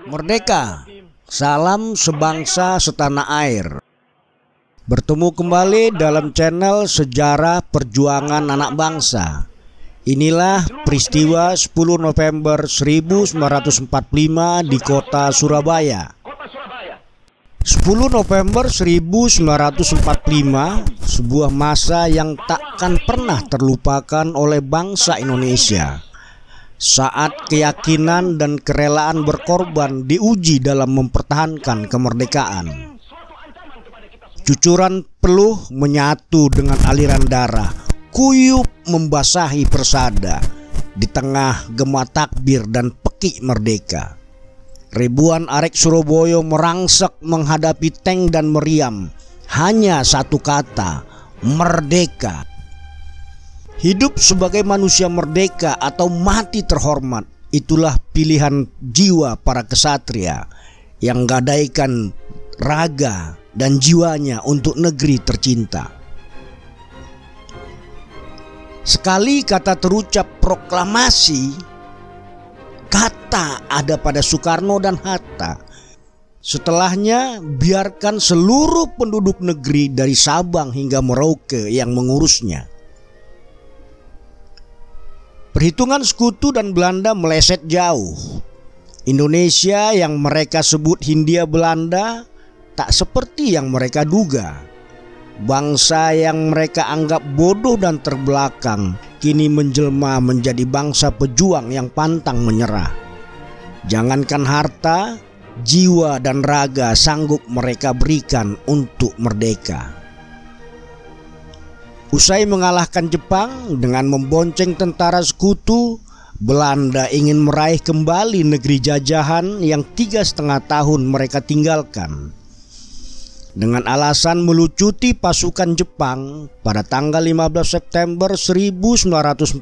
Merdeka, salam sebangsa setanah air. Bertemu kembali dalam channel Sejarah Perjuangan Anak Bangsa. Inilah peristiwa 10 November 1945 di kota Surabaya. 10 November 1945, sebuah masa yang takkan pernah terlupakan oleh bangsa Indonesia. Saat keyakinan dan kerelaan berkorban diuji dalam mempertahankan kemerdekaan. Cucuran peluh menyatu dengan aliran darah, kuyup membasahi persada di tengah gema takbir dan pekik merdeka. Ribuan arek Surabaya merangsek menghadapi tank dan meriam. Hanya satu kata, merdeka. Hidup sebagai manusia merdeka atau mati terhormat, itulah pilihan jiwa para kesatria yang gadaikan raga dan jiwanya untuk negeri tercinta. Sekali kata terucap proklamasi, kata ada pada Soekarno dan Hatta. Setelahnya biarkan seluruh penduduk negeri dari Sabang hingga Merauke yang mengurusnya. Perhitungan sekutu dan Belanda meleset jauh. Indonesia yang mereka sebut Hindia Belanda tak seperti yang mereka duga. Bangsa yang mereka anggap bodoh dan terbelakang kini menjelma menjadi bangsa pejuang yang pantang menyerah. Jangankan harta, jiwa dan raga sanggup mereka berikan untuk merdeka. Usai mengalahkan Jepang dengan membonceng tentara sekutu, Belanda ingin meraih kembali negeri jajahan yang 3,5 tahun mereka tinggalkan. Dengan alasan melucuti pasukan Jepang, pada tanggal 15 September 1945,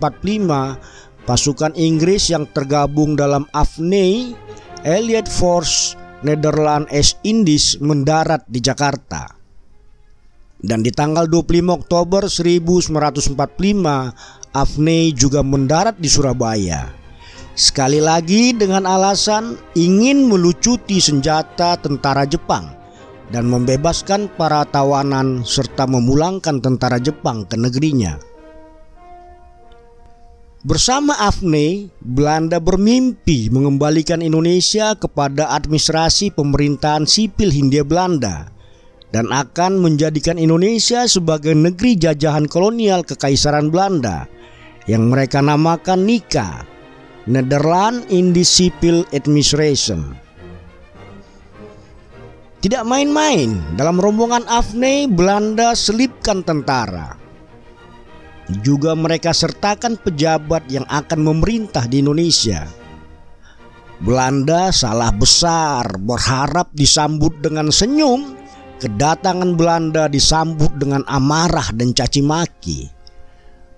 pasukan Inggris yang tergabung dalam AFNI, Allied Force Netherlands East Indies mendarat di Jakarta. Dan di tanggal 25 Oktober 1945, AFNI juga mendarat di Surabaya. Sekali lagi dengan alasan ingin melucuti senjata tentara Jepang dan membebaskan para tawanan serta memulangkan tentara Jepang ke negerinya. Bersama AFNI, Belanda bermimpi mengembalikan Indonesia kepada administrasi pemerintahan sipil Hindia Belanda dan akan menjadikan Indonesia sebagai negeri jajahan kolonial Kekaisaran Belanda yang mereka namakan NICA, Netherlands Indies Civil Administration. Tidak main-main, dalam rombongan AFNI Belanda selipkan tentara. Juga mereka sertakan pejabat yang akan memerintah di Indonesia. Belanda salah besar berharap disambut dengan senyum. Kedatangan Belanda disambut dengan amarah dan caci maki.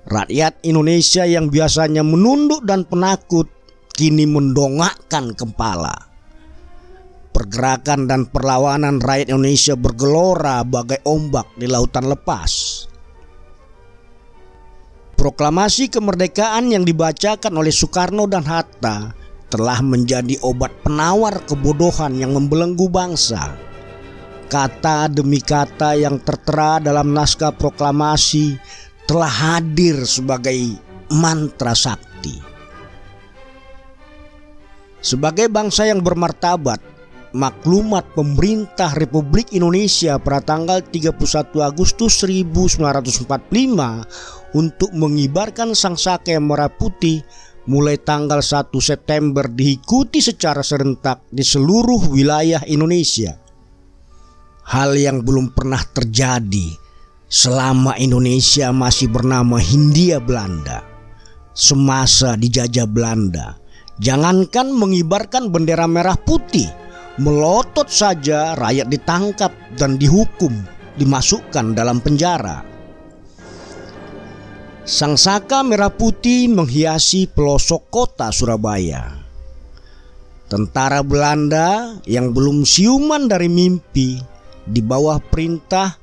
Rakyat Indonesia yang biasanya menunduk dan penakut kini mendongakkan kepala. Pergerakan dan perlawanan rakyat Indonesia bergelora bagai ombak di lautan lepas. Proklamasi kemerdekaan yang dibacakan oleh Soekarno dan Hatta telah menjadi obat penawar kebodohan yang membelenggu bangsa. Kata demi kata yang tertera dalam naskah proklamasi telah hadir sebagai mantra sakti. Sebagai bangsa yang bermartabat, maklumat pemerintah Republik Indonesia pada tanggal 31 Agustus 1945 untuk mengibarkan sangsaka merah putih mulai tanggal 1 September diikuti secara serentak di seluruh wilayah Indonesia. Hal yang belum pernah terjadi selama Indonesia masih bernama Hindia Belanda. Semasa dijajah Belanda, jangankan mengibarkan bendera merah putih, melotot saja rakyat ditangkap dan dihukum, dimasukkan dalam penjara. Sangsaka merah putih menghiasi pelosok kota Surabaya. Tentara Belanda yang belum siuman dari mimpi, di bawah perintah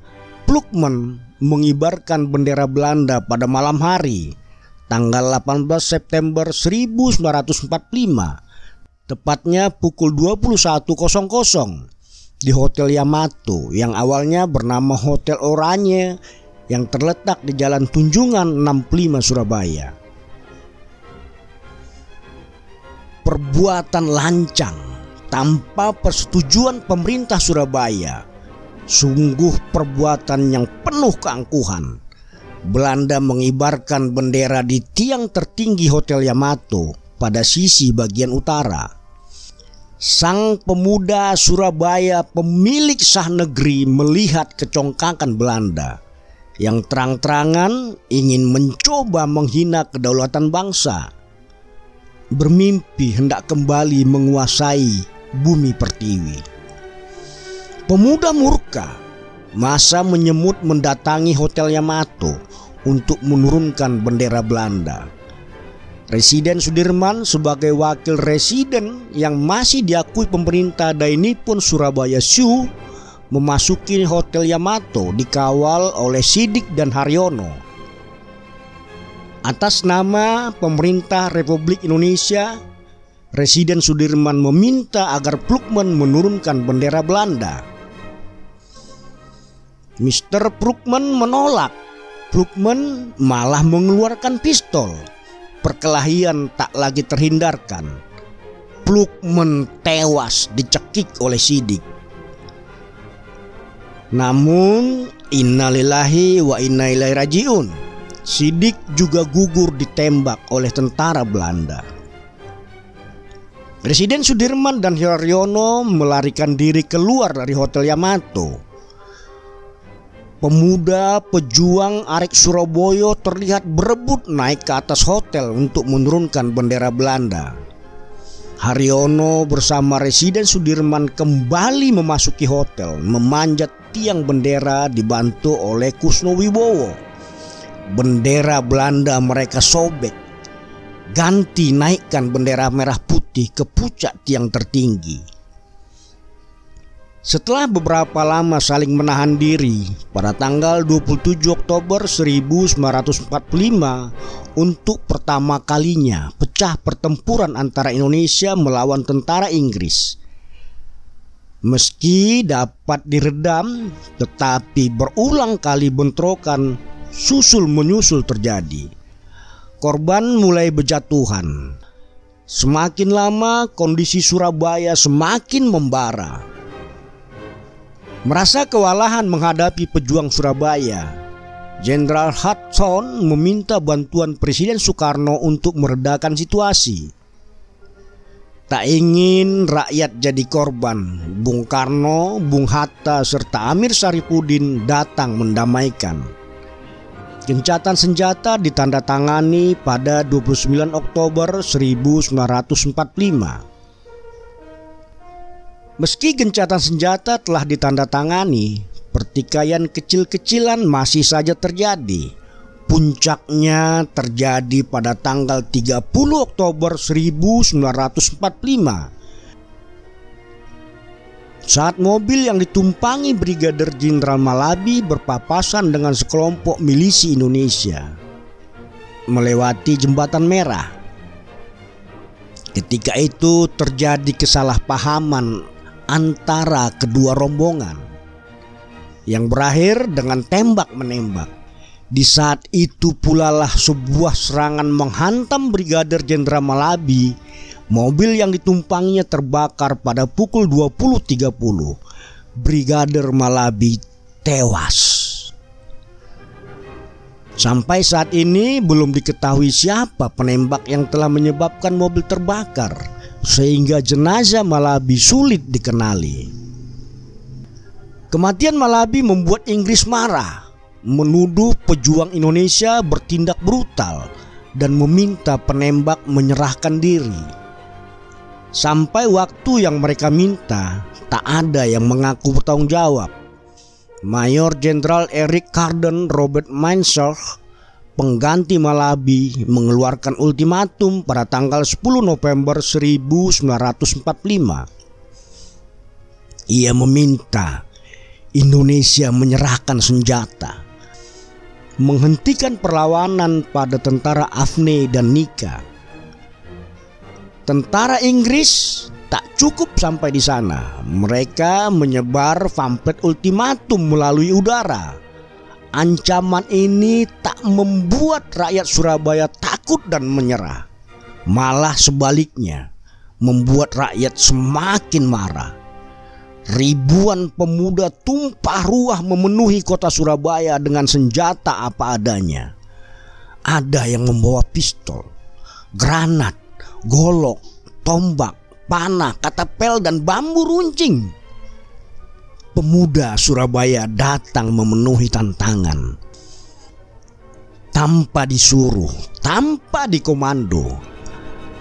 Plukman mengibarkan bendera Belanda pada malam hari tanggal 18 September 1945 tepatnya pukul 21.00 di Hotel Yamato yang awalnya bernama Hotel Oranye yang terletak di Jalan Tunjungan 65 Surabaya. Perbuatan lancang tanpa persetujuan pemerintah Surabaya, sungguh perbuatan yang penuh keangkuhan. Belanda mengibarkan bendera di tiang tertinggi Hotel Yamato pada sisi bagian utara. Sang pemuda Surabaya, pemilik sah negeri, melihat kecongkakan Belanda yang terang-terangan ingin mencoba menghina kedaulatan bangsa, bermimpi hendak kembali menguasai bumi pertiwi. Pemuda murka, masa menyemut mendatangi Hotel Yamato untuk menurunkan bendera Belanda. Residen Sudirman sebagai wakil residen yang masih diakui pemerintah Dainipun Surabaya Zoo memasuki Hotel Yamato dikawal oleh Sidik dan Haryono. Atas nama pemerintah Republik Indonesia, Residen Sudirman meminta agar Plukman menurunkan bendera Belanda. Mr. Plukman menolak. Plukman malah mengeluarkan pistol. Perkelahian tak lagi terhindarkan. Plukman tewas dicekik oleh Sidik. Namun innalillahi wa inna ilaihi rajiun, Sidik juga gugur ditembak oleh tentara Belanda. Residen Sudirman dan Haryono melarikan diri keluar dari Hotel Yamato. Pemuda pejuang Arek Surabaya terlihat berebut naik ke atas hotel untuk menurunkan bendera Belanda. Haryono bersama Residen Sudirman kembali memasuki hotel, memanjat tiang bendera dibantu oleh Kusno Wibowo. Bendera Belanda mereka sobek, ganti naikkan bendera merah putih ke puncak tiang tertinggi. Setelah beberapa lama saling menahan diri, pada tanggal 27 Oktober 1945 untuk pertama kalinya pecah pertempuran antara Indonesia melawan tentara Inggris. Meski dapat diredam, tetapi berulang kali bentrokan susul menyusul terjadi. Korban mulai berjatuhan. Semakin lama kondisi Surabaya semakin membara. Merasa kewalahan menghadapi pejuang Surabaya, Jenderal Hudson meminta bantuan Presiden Soekarno untuk meredakan situasi. Tak ingin rakyat jadi korban, Bung Karno, Bung Hatta serta Amir Syarifuddin datang mendamaikan. Gencatan senjata ditandatangani pada 29 Oktober 1945. Meski gencatan senjata telah ditandatangani, pertikaian kecil-kecilan masih saja terjadi. Puncaknya terjadi pada tanggal 30 Oktober 1945 saat mobil yang ditumpangi Brigadir Jenderal Malabi berpapasan dengan sekelompok milisi Indonesia melewati Jembatan Merah. Ketika itu terjadi kesalahpahaman antara kedua rombongan yang berakhir dengan tembak-menembak. Di saat itu pula lah sebuah serangan menghantam Brigadir Jenderal Malabi. Mobil yang ditumpanginya terbakar pada pukul 20.30. Brigadir Malabi tewas. Sampai saat ini belum diketahui siapa penembak yang telah menyebabkan mobil terbakar, sehingga jenazah Malabi sulit dikenali. Kematian Malabi membuat Inggris marah, menuduh pejuang Indonesia bertindak brutal dan meminta penembak menyerahkan diri. Sampai waktu yang mereka minta, tak ada yang mengaku bertanggung jawab. Mayor Jenderal Eric Carden Robert Mainzer, pengganti Malabi, mengeluarkan ultimatum pada tanggal 10 November 1945. Ia meminta Indonesia menyerahkan senjata, menghentikan perlawanan pada tentara Afne dan Nika. Tentara Inggris tak cukup sampai di sana. Mereka menyebar pamflet ultimatum melalui udara. Ancaman ini tak membuat rakyat Surabaya takut dan menyerah. Malah sebaliknya, membuat rakyat semakin marah. Ribuan pemuda tumpah ruah memenuhi kota Surabaya dengan senjata apa adanya. Ada yang membawa pistol, granat, golok, tombak, panah, katapel, dan bambu runcing. Pemuda Surabaya datang memenuhi tantangan. Tanpa disuruh, tanpa dikomando,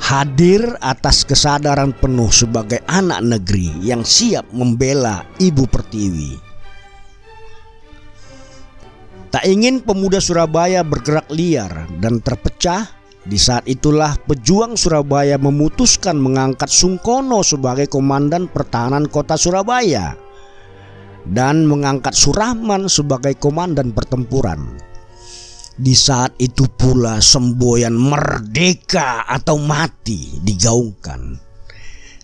hadir atas kesadaran penuh sebagai anak negeri yang siap membela Ibu Pertiwi. Tak ingin pemuda Surabaya bergerak liar dan terpecah. Di saat itulah pejuang Surabaya memutuskan mengangkat Sungkono sebagai komandan pertahanan kota Surabaya dan mengangkat Surahman sebagai komandan pertempuran. Di saat itu pula semboyan merdeka atau mati digaungkan.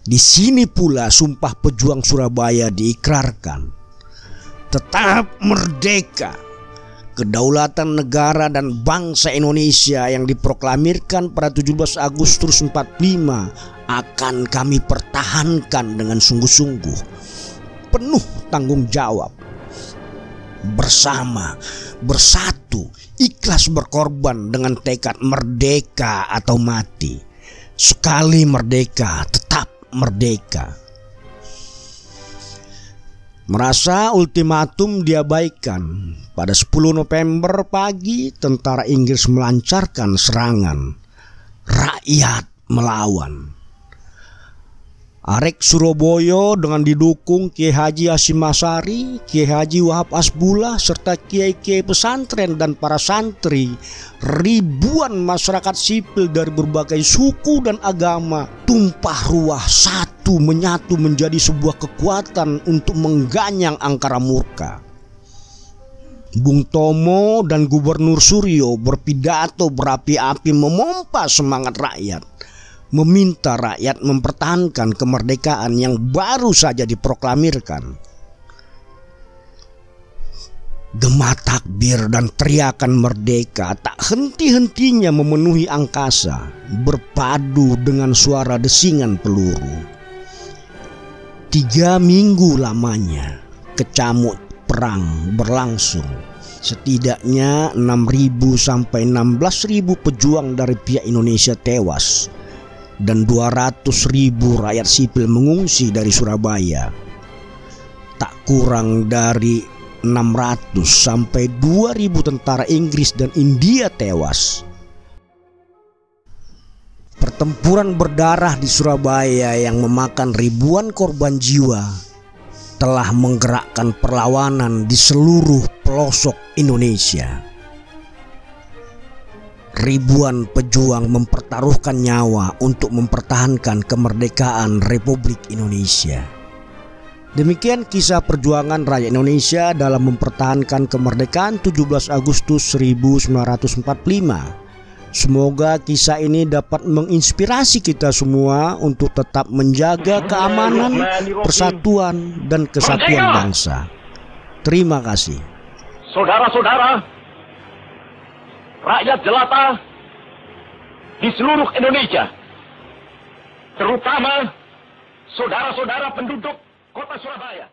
Di sini pula sumpah pejuang Surabaya diikrarkan. Tetap merdeka. Kedaulatan negara dan bangsa Indonesia yang diproklamirkan pada 17 Agustus 45 akan kami pertahankan dengan sungguh-sungguh, penuh tanggung jawab. Bersama, bersatu, ikhlas berkorban dengan tekad merdeka atau mati. Sekali merdeka, tetap merdeka. Merasa ultimatum diabaikan, pada 10 November pagi tentara Inggris melancarkan serangan. Rakyat melawan. Arek Surabaya dengan didukung Kiai Haji Hasyim Asy'ari, Kiai Haji Wahab Hasbullah, serta kiai-kiai pesantren dan para santri, ribuan masyarakat sipil dari berbagai suku dan agama tumpah ruah satu menyatu menjadi sebuah kekuatan untuk mengganyang angkara murka. Bung Tomo dan Gubernur Suryo berpidato berapi-api memompa semangat rakyat, meminta rakyat mempertahankan kemerdekaan yang baru saja diproklamirkan. Gema takbir dan teriakan merdeka tak henti-hentinya memenuhi angkasa, berpadu dengan suara desingan peluru. 3 minggu lamanya kecamuk perang berlangsung. Setidaknya 6.000 sampai 16.000 pejuang dari pihak Indonesia tewas dan 200.000 rakyat sipil mengungsi dari Surabaya. Tak kurang dari 600 sampai 2.000 tentara Inggris dan India tewas. Pertempuran berdarah di Surabaya yang memakan ribuan korban jiwa telah menggerakkan perlawanan di seluruh pelosok Indonesia. Ribuan pejuang mempertaruhkan nyawa untuk mempertahankan kemerdekaan Republik Indonesia. Demikian kisah perjuangan rakyat Indonesia dalam mempertahankan kemerdekaan 17 Agustus 1945. Semoga kisah ini dapat menginspirasi kita semua untuk tetap menjaga keamanan, persatuan, dan kesatuan bangsa. Terima kasih. Saudara-saudara, rakyat jelata di seluruh Indonesia, terutama saudara-saudara penduduk Kota Surabaya.